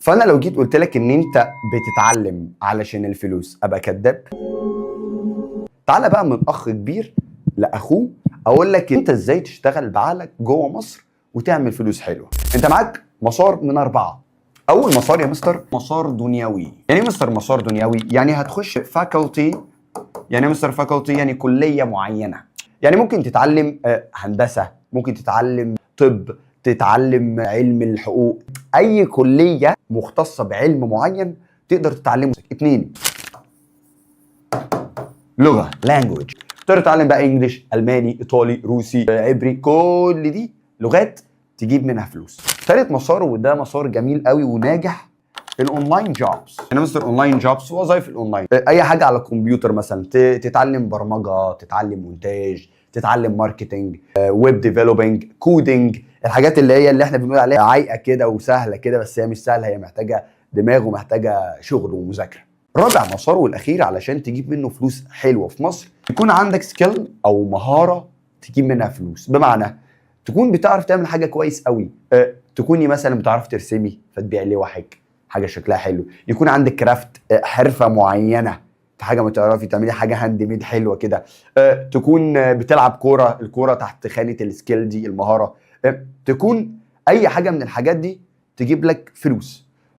فانا لو جيت قلت لك ان انت بتتعلم علشان الفلوس ابقى كذاب. تعالى بقى من اخ كبير لاخوه اقول لك انت ازاي تشتغل بعقلك جوه مصر وتعمل فلوس حلوه. انت معاك مسار من 4. اول مسار يا مستر مسار دنيوي. يعني ايه مستر مسار دنيوي؟ يعني هتخش فاكولتي. يعني ايه مستر فاكولتي؟ يعني كليه معينه. يعني ممكن تتعلم هندسه، ممكن تتعلم طب، تتعلم علم الحقوق، اي كليه مختصه بعلم معين تقدر تتعلمه. 2 لغه لانجوج، تقدر تتعلم بقى انجليش، الماني، ايطالي، روسي، عبري، كل دي لغات تجيب منها فلوس. ثالث مسار وده مسار جميل قوي وناجح، الاونلاين جوبز. انا مستر اونلاين جوبز، وظائف الاونلاين، اي حاجه على الكمبيوتر، مثلا تتعلم برمجه، تتعلم مونتاج، تتعلم ماركتنج، ويب ديفلوبينج، كودينج، الحاجات اللي احنا بنقول عليها عايقه كده وسهله كده، بس هي مش سهله، هي محتاجه دماغ ومحتاجه شغل ومذاكره. رابع مسار والاخير علشان تجيب منه فلوس حلوه في مصر، يكون عندك سكيل او مهاره تجيب منها فلوس. بمعنى تكون بتعرف تعمل حاجه كويس قوي، تكوني مثلا بتعرف ترسمي فتبيع لوحك حاجه شكلها حلو، يكون عندك كرافت، حرفه معينه، حاجه ما تعرفي تعملي حاجه هاند ميد حلوه كده، تكون بتلعب كوره، الكوره تحت خانه السكيل دي، المهاره، تكون اي حاجه من الحاجات دي تجيب لك فلوس.